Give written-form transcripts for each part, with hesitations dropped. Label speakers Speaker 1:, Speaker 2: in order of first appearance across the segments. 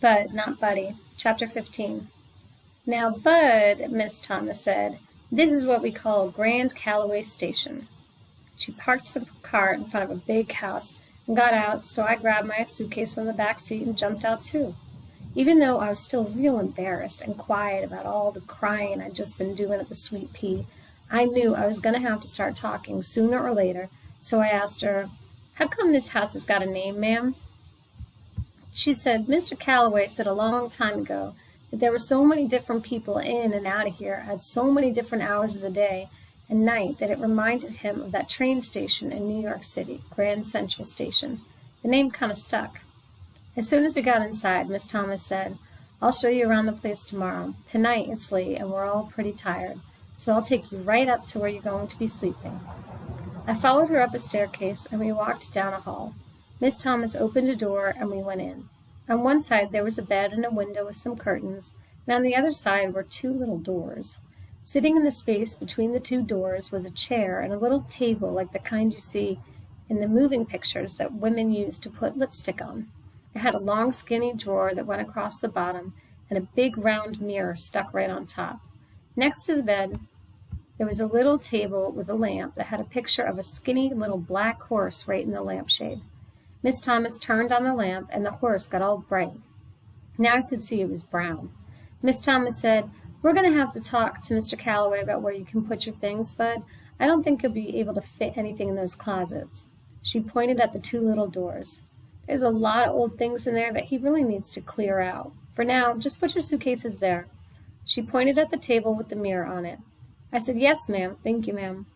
Speaker 1: Bud, Not Buddy, Chapter 15. Now, Bud, Miss Thomas said, this is what we call Grand Calloway Station. She parked the car in front of a big house and got out, so I grabbed my suitcase from the back seat and jumped out too. Even though I was still real embarrassed and quiet about all the crying I'd just been doing at the Sweet Pea, I knew I was going to have to start talking sooner or later, so I asked her, "How come this house has got a name, ma'am?" She said, "Mr. Calloway said a long time ago that there were so many different people in and out of here at so many different hours of the day and night that it reminded him of that train station in New York City, Grand Central Station. The name kind of stuck." As soon as we got inside, Miss Thomas said, "I'll show you around the place tomorrow. Tonight it's late and we're all pretty tired, so I'll take you right up to where you're going to be sleeping." I followed her up a staircase and we walked down a hall. Miss Thomas opened a door and we went in. On one side there was a bed and a window with some curtains, and on the other side were two little doors. Sitting in the space between the two doors was a chair and a little table like the kind you see in the moving pictures that women use to put lipstick on. It had a long skinny drawer that went across the bottom and a big round mirror stuck right on top. Next to the bed there was a little table with a lamp that had a picture of a skinny little black horse right in the lampshade. Miss Thomas turned on the lamp, and the horse got all bright. Now I could see it was brown. Miss Thomas said, "We're going to have to talk to Mr. Calloway about where you can put your things, Bud. I don't think you'll be able to fit anything in those closets." She pointed at the two little doors. "There's a lot of old things in there that he really needs to clear out. For now, just put your suitcases there." She pointed at the table with the mirror on it. I said, "Yes, ma'am. Thank you, ma'am."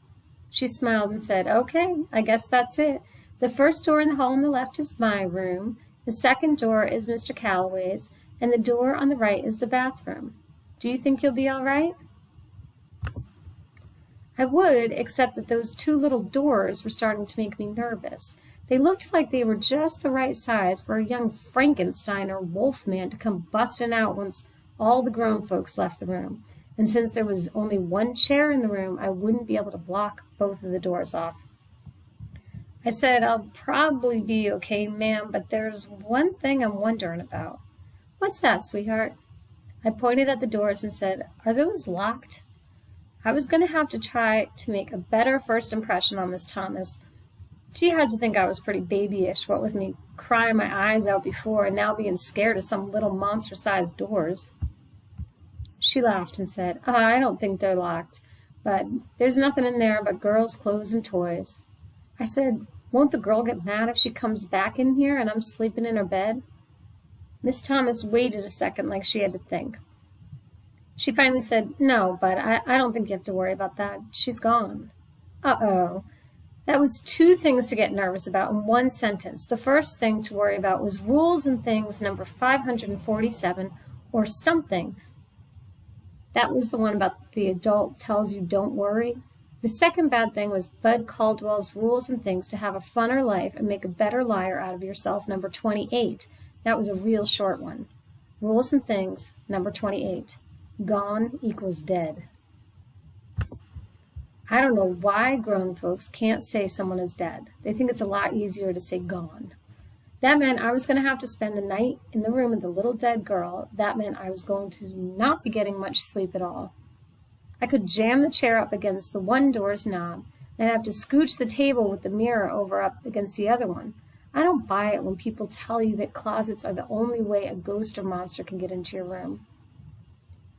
Speaker 1: She smiled and said, "Okay, I guess that's it. The first door in the hall on the left is my room, the second door is Mr. Calloway's, and the door on the right is the bathroom. Do you think you'll be all right?" I would, except that those two little doors were starting to make me nervous. They looked like they were just the right size for a young Frankenstein or Wolfman to come busting out once all the grown folks left the room. And since there was only one chair in the room, I wouldn't be able to block both of the doors off. I said, "I'll probably be okay, ma'am, but there's one thing I'm wondering about." "What's that, sweetheart?" I pointed at the doors and said, "Are those locked?" I was going to have to try to make a better first impression on Miss Thomas. She had to think I was pretty babyish, what with me crying my eyes out before and now being scared of some little monster-sized doors. She laughed and said, "I don't think they're locked, but there's nothing in there but girls' clothes and toys." I said, "Won't the girl get mad if she comes back in here and I'm sleeping in her bed?" Miss Thomas waited a second like she had to think. She finally said, "No, but I don't think you have to worry about that. She's gone." Uh-oh. That was two things to get nervous about in one sentence. The first thing to worry about was Rules and Things number 547 or something. That was the one about the adult tells you don't worry. The second bad thing was Bud Caldwell's Rules and Things to have a funner life and make a better liar out of yourself, number 28. That was a real short one. Rules and Things, number 28. Gone equals dead. I don't know why grown folks can't say someone is dead. They think it's a lot easier to say gone. That meant I was going to have to spend the night in the room with the little dead girl. That meant I was going to not be getting much sleep at all. I could jam the chair up against the one door's knob, and I'd have to scooch the table with the mirror over up against the other one. I don't buy it when people tell you that closets are the only way a ghost or monster can get into your room.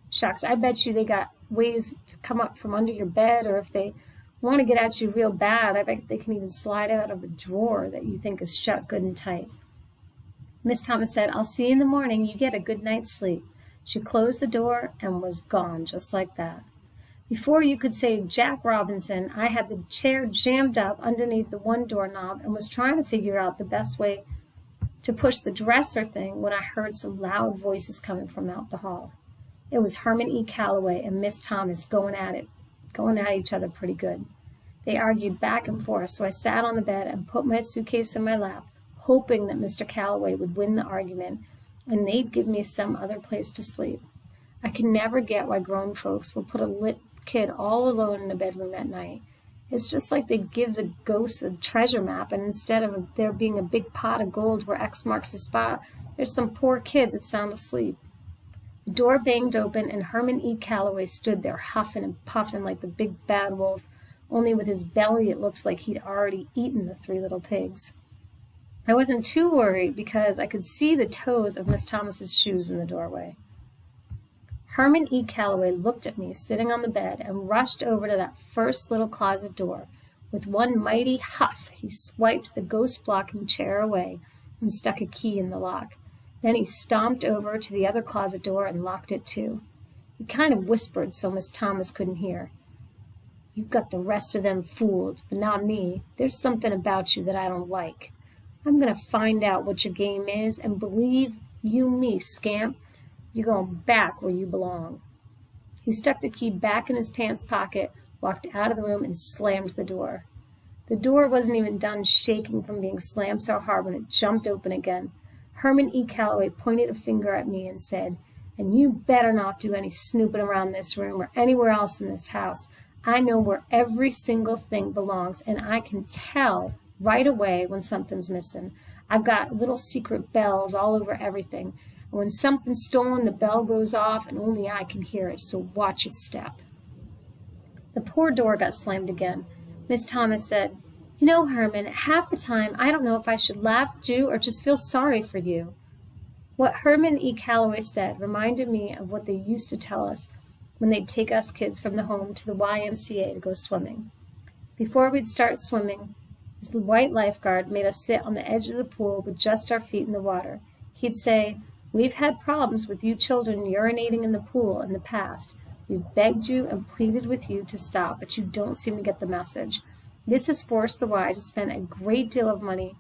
Speaker 1: Shucks, I bet you they got ways to come up from under your bed, or if they want to get at you real bad, I bet they can even slide out of a drawer that you think is shut good and tight. Miss Thomas said, "I'll see you in the morning. You get a good night's sleep." She closed the door and was gone just like that. Before you could say Jack Robinson, I had the chair jammed up underneath the one doorknob and was trying to figure out the best way to push the dresser thing when I heard some loud voices coming from out the hall. It was Herman E. Calloway and Miss Thomas going at each other pretty good. They argued back and forth, so I sat on the bed and put my suitcase in my lap, hoping that Mr. Calloway would win the argument and they'd give me some other place to sleep. I can never get why grown folks will put a lit kid all alone in a bedroom at night. It's just like they give the ghosts a treasure map, and instead of there being a big pot of gold where X marks the spot, There's some poor kid that's sound asleep." The door banged open, and Herman E. Calloway stood there huffing and puffing like the big bad wolf, only with his belly it looked like he'd already eaten the 3 little pigs. I wasn't too worried because I could see the toes of Miss Thomas's shoes in the doorway. Herman E. Calloway looked at me sitting on the bed and rushed over to that first little closet door. With one mighty huff, he swiped the ghost-blocking chair away and stuck a key in the lock. Then he stomped over to the other closet door and locked it too. He kind of whispered so Miss Thomas couldn't hear. "You've got the rest of them fooled, but not me. There's something about you that I don't like. I'm going to find out what your game is, and believe you me, scamp, you're going back where you belong." He stuck the key back in his pants pocket, walked out of the room, and slammed the door. The door wasn't even done shaking from being slammed so hard when it jumped open again. Herman E. Calloway pointed a finger at me and said, "And you better not do any snooping around this room or anywhere else in this house. I know where every single thing belongs, and I can tell right away when something's missing. I've got little secret bells all over everything. And when something's stolen, the bell goes off, and only I can hear it, so watch your step." The poor door got slammed again. Miss Thomas said, "You know, Herman, half the time I don't know if I should laugh at you or just feel sorry for you." What Herman E. Calloway said reminded me of what they used to tell us when they'd take us kids from the home to the YMCA to go swimming. Before we'd start swimming, the white lifeguard made us sit on the edge of the pool with just our feet in the water. He'd say, "We've had problems with you children urinating in the pool in the past. We've begged you and pleaded with you to stop, but you don't seem to get the message. This has forced the Y to spend a great deal of money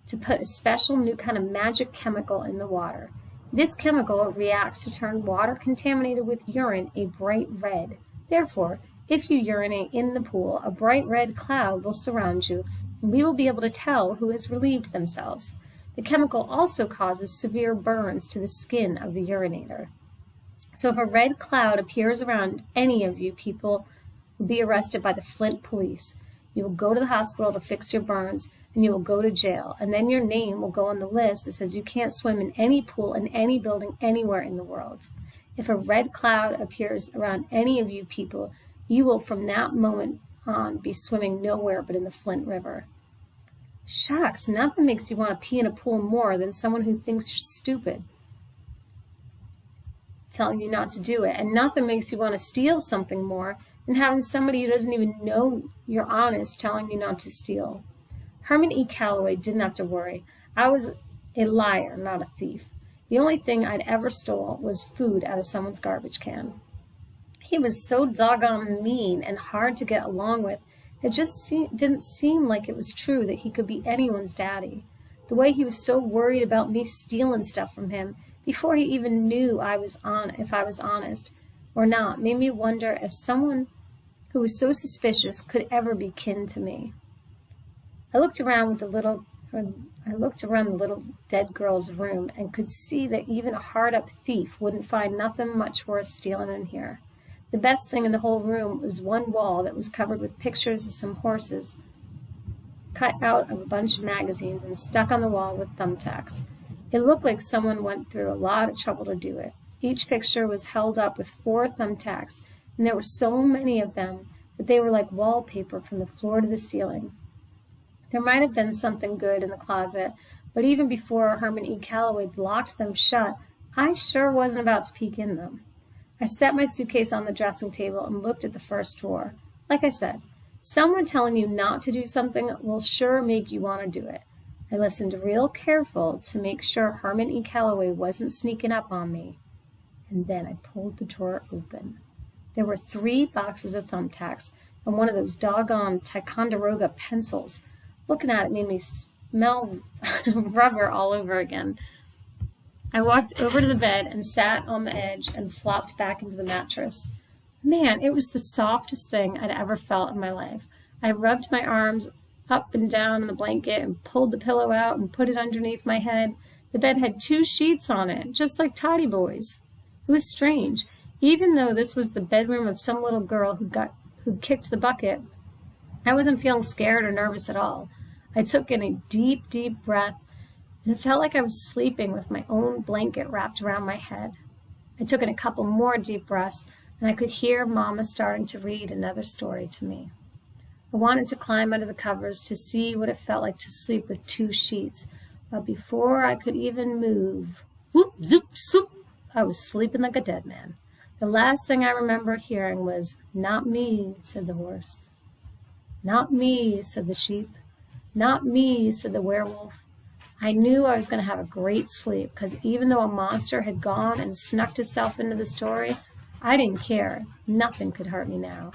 Speaker 1: to put a special new kind of magic chemical in the water. This chemical reacts to turn water contaminated with urine a bright red. Therefore, if you urinate in the pool, a bright red cloud will surround you, and we will be able to tell who has relieved themselves. The chemical also causes severe burns to the skin of the urinator. So if a red cloud appears around any of you, people will be arrested by the Flint police. You will go to the hospital to fix your burns, and you will go to jail, and then your name will go on the list that says you can't swim in any pool in any building anywhere in the world. If a red cloud appears around any of you people, you will from that moment on be swimming nowhere but in the Flint River." Shucks, nothing makes you want to pee in a pool more than someone who thinks you're stupid telling you not to do it, and nothing makes you want to steal something more than having somebody who doesn't even know you're honest telling you not to steal. Herman E. Calloway didn't have to worry. I was a liar, not a thief. The only thing I'd ever stole was food out of someone's garbage can. He was so doggone mean and hard to get along with, it just didn't seem like it was true that he could be anyone's daddy. The way he was so worried about me stealing stuff from him before he even knew if I was honest or not made me wonder if someone who was so suspicious could ever be kin to me. I looked around the little dead girl's room and could see that even a hard-up thief wouldn't find nothing much worth stealing in here. The best thing in the whole room was one wall that was covered with pictures of some horses cut out of a bunch of magazines and stuck on the wall with thumbtacks. It looked like someone went through a lot of trouble to do it. Each picture was held up with 4 thumbtacks, and there were so many of them that they were like wallpaper from the floor to the ceiling. There might have been something good in the closet, but even before Herman E. Calloway blocked them shut, I sure wasn't about to peek in them. I set my suitcase on the dressing table and looked at the first drawer. Like I said, someone telling you not to do something will sure make you want to do it. I listened real careful to make sure Herman E. Calloway wasn't sneaking up on me, and then I pulled the drawer open. There were 3 boxes of thumbtacks and one of those doggone Ticonderoga pencils. Looking at it made me smell rubber all over again. I walked over to the bed and sat on the edge and flopped back into the mattress. Man, it was the softest thing I'd ever felt in my life. I rubbed my arms up and down in the blanket and pulled the pillow out and put it underneath my head. The bed had 2 sheets on it, just like Toddy Boy's. It was strange. Even though this was the bedroom of some little girl who kicked the bucket, I wasn't feeling scared or nervous at all. I took in a deep, deep breath and it felt like I was sleeping with my own blanket wrapped around my head. I took in a couple more deep breaths, and I could hear Mama starting to read another story to me. I wanted to climb under the covers to see what it felt like to sleep with 2 sheets, but before I could even move, whoop, zoop, zoop, I was sleeping like a dead man. The last thing I remember hearing was, "Not me," said the horse. "Not me," said the sheep. "Not me," said the werewolf. I knew I was going to have a great sleep, because even though a monster had gone and snuck itself into the story, I didn't care. Nothing could hurt me now.